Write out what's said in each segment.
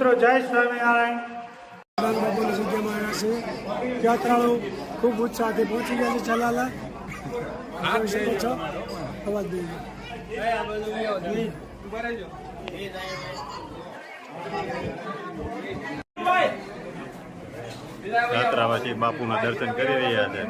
મિત્રો જય સ્વામિનારાયણ. બાપુની જગ્યામાં આવ્યા છે. યાત્રાળુ ખૂબ ઉત્સાહથી પહોંચી ગયા છે ચલાલા. જોઈ શકો છો અવાજ દઈ યાત્રાવાસી બાપુના દર્શન કરી રહ્યા છે.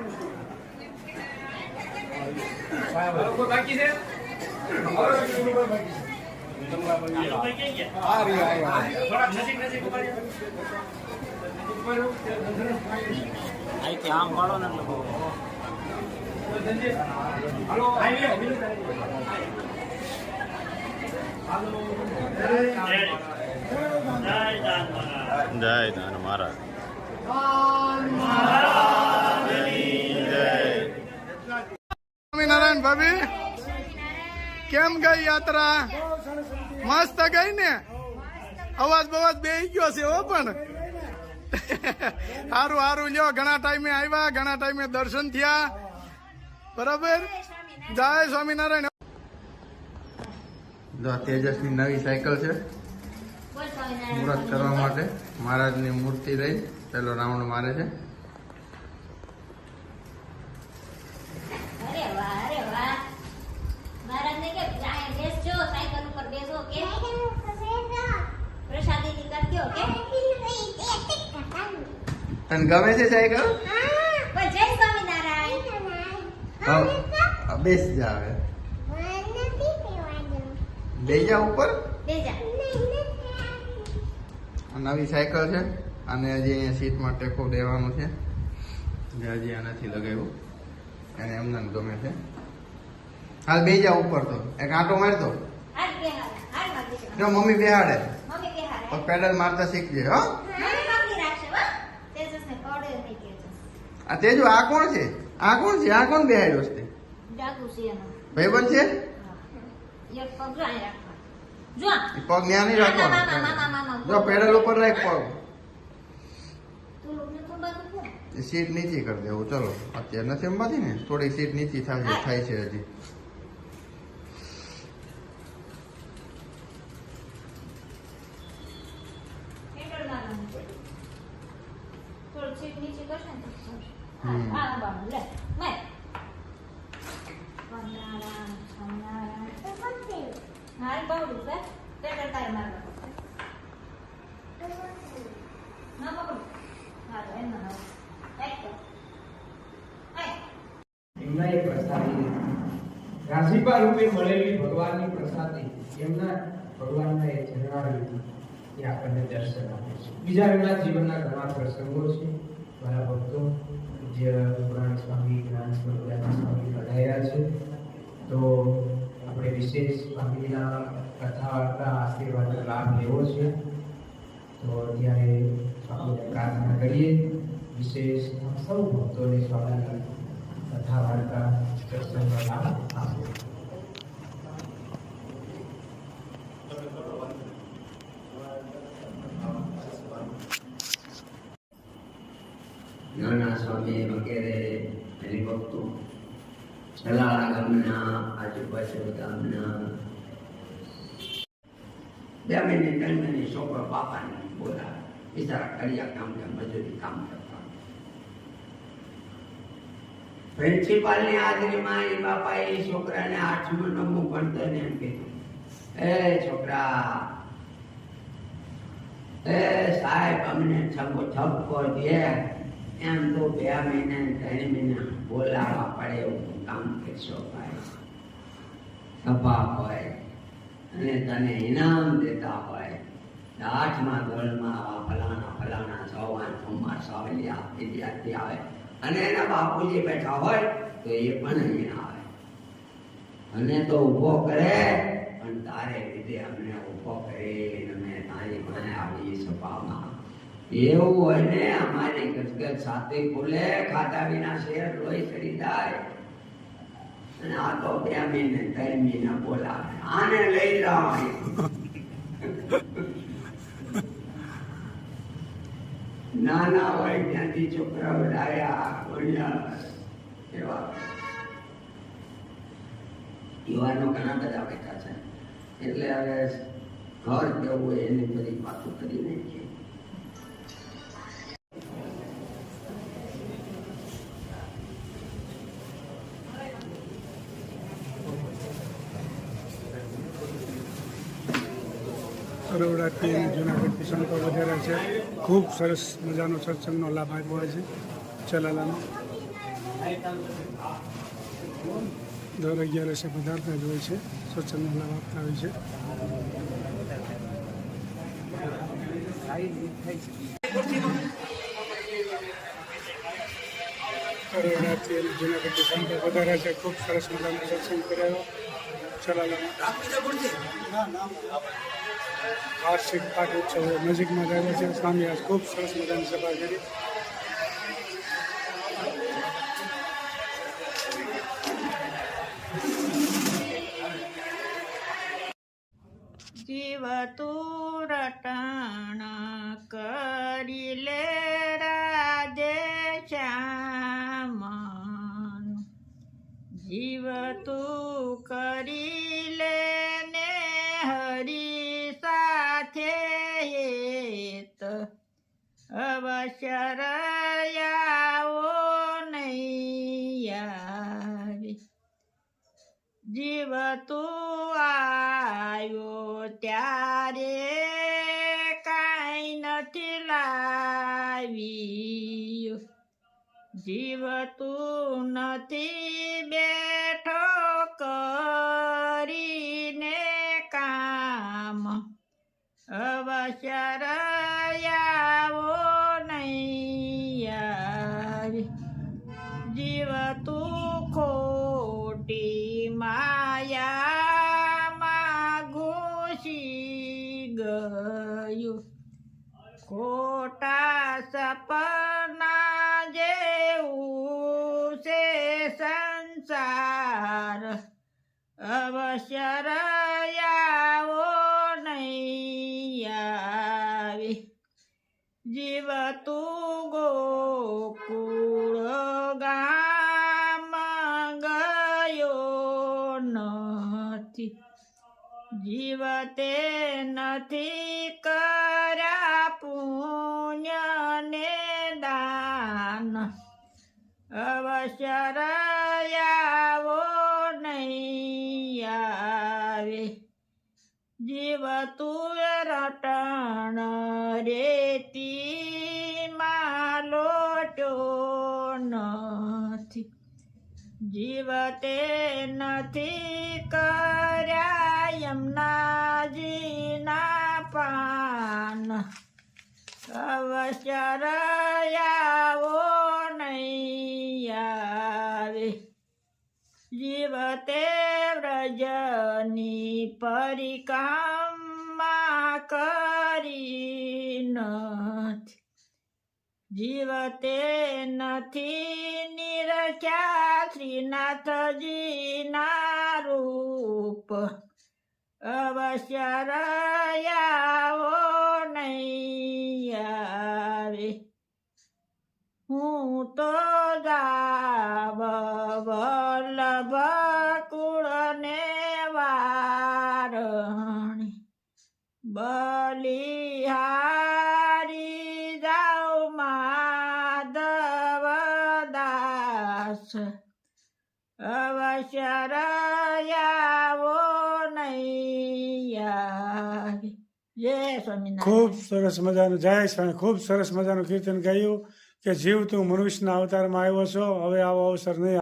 જય દાન મહારાજ. સ્વામિનારાયણ ભાભી, કેમ ગઈ યાત્રા? મસ્ત ગઈ ને? અવાજ બવાજ બેહી ગયો છે હો, પણ સારું સારું લ્યો. ઘણા ટાઈમે આવ્યા, ઘણા ટાઈમે દર્શન થયા, બરાબર. જય સ્વામિનારાયણ. તેજસની નવી સાયકલ છે મુહૂર્ત કરવા માટે. મહારાજની મૂર્તિ રહી પેલો રાઉન્ડ મારે છે. તને ગમે છે સાયકલ? બેસ જા, હવે બે જા ઉપર. નવી સાયકલ છે અને હજી અહીંયા સીટમાં ટેકો દેવાનું છે. હજી આ નથી લગાવ્યું, એને એમને ગમે છે. હાલ બે જા ઉપર. તો એક આંટો મારતો જો મમ્મી બેહાડે તો પેડલ મારતા શીખજે. હો આ તેજુ, આ કોણ છે? આ કોણ છે? આ કોણ બેહાડ્યો છે? ભાઈબંધ છે? પગ ન્યા નહીં રાખવાનો. જો પેડલ ઉપર રાખ પગ. સીટ નીચી કરી દેવું. ચલો, અત્યારે નથી અંબાતી ને, થોડી સીટ નીચી થાય છે હજી. રાજીપા રૂપે મળેલી ભગવાનની પ્રસાદી એમના ભગવાનના એ જણાવેલી એ આપણને દર્શન આપે છે. બીજા એમના જીવનના ઘણા પ્રસંગો છે. મારા ભક્તો જે પુરાણ સ્વામી, જ્ઞાન સ્વામી પધાર્યા છે, તો આપણે વિશેષ સ્વામીના કથા વાર્તા આશીર્વાદ લાભ લેવો છે. તો ત્યારે સ્વામીને પ્રાર્થના કરીએ. વિશેષ સૌ ભક્તોને સ્વામીના કથા વાર્તા દર્શનનો લાભ આપો. નાના સ્વામી વગેરે હરિભક્તો, છલાળા ગામના, આજુબાજુ ગામના 2 મહિને 3 મહિને છોકરો બાપાને બોલાવે. બિચારા કડિયા કામ કે મજૂરી કામ કરતા. પ્રિન્સિપાલની હાજરીમાં એ બાપાએ એ છોકરાને 8મું 9મું ભણતરને એમ કીધું, એ છોકરા, એ સાહેબ અમને ઠપકો દે. એમ તો 2 મહિને 3 મહિના બોલાવવા પડે એવું કામ કરશો ભાઈ. સભા હોય અને તને ઇનામ દેતા હોય. 8મા ધોરણમાં ફલાણા સવાન સોમવાર સાવલિયા વિદ્યાર્થી આવે અને એના બાપુજી બેઠા હોય તો એ પણ અહીંયા આવે અને તો ઊભો કરે. પણ તારે લીધે અમને ઊભો કરી મેં તારી પાસે આવી સભામાં. એવું હોય ને, અમારી ગજગજ સાથે ખુલે, ખાધા વિના શેર લોહી ચડી જાય. અને આ તો 2 મહિને 3 મહિના બોલાવે. આને લઈ જાઓ. નાના હોય ત્યાંથી છોકરાઓ ડાયા બોલ્યા એવા યુવાનો ઘણા બધા બેઠા છે. એટલે હવે ઘર કેવું હોય એને ફરી પાછું કરી નાખીએ. કરોડાથી જૂનાગઢથી સંતો વધારે છે. ખૂબ સરસ મજાનો સત્સંગનો લાભ આપ્યો હોય છે ચલાલાનો. દર 11 પદાર્થ જ હોય છે, સત્સંગનો લાભ આપતા હોય છે. કરોડાથી જૂનાગઢથી સંતો વધારે છે. ખૂબ સરસ મજાનો સત્સંગ કરાયો ચલાલાનો. વાર્ષિક પાઠ ઉત્સવ નજીકમાં આવ્યો છે. સ્વામી આજ ખૂબ સરસ મજાની સભા કરી. જીવ તું રટણ કરી લે રાધે શ્યામ, જીવ તું કરી લે ને હરી સાથે હેત, અવશ્ય રયાવો નહીં આવે. જીવ તું આવ્યો ત્યારે કાંઈ નથી લાવ્યું, જીવ તું નથી બેઠો કરીને કામ, અવશ્ય રયાવો નહીં આવે. જીવ તું ખોટી માયામાં ઘૂસી ગયું, ખોટા સપના જેવું છે સંસાર, અવશ્ય રયાવો નહીં આવે. જીવ તું ગોકુળ ગામ ગયો નથી, જીવ તે નથી કર્યા પુણ્ય ને દાન, અવશ્ય રયાવો નહીં આવે. જીવ તું રટણ રેતીમાં લોટ્યો નથી, જીવ તે નથી કર્યા યમુનાજીના પાન, અવશ્ય રયાવો નહીં આવે. જીવ તે વ્રજની પરિક્રમા કરી નથી, જીવ તે નથી નિરખ્યા શ્રીનાથજીના રૂપ, અવશ્ય રયાવો નહીં આવે. હું તો જાવ વલ્લભ કુળને વારણી, બલિહારી જાઉ માધવ દાસ, અવશ્ય રયાવો નહીં આવે. જય સ્વામિનારાયણ. ખૂબ સરસ મજાનું જય સ્વામી. ખૂબ સરસ મજાનું કીર્તન ગાયું કે જીવ તું મનુષ્યના અવતારમાં આવ્યો છો, હવે આવો અવસર નહીં.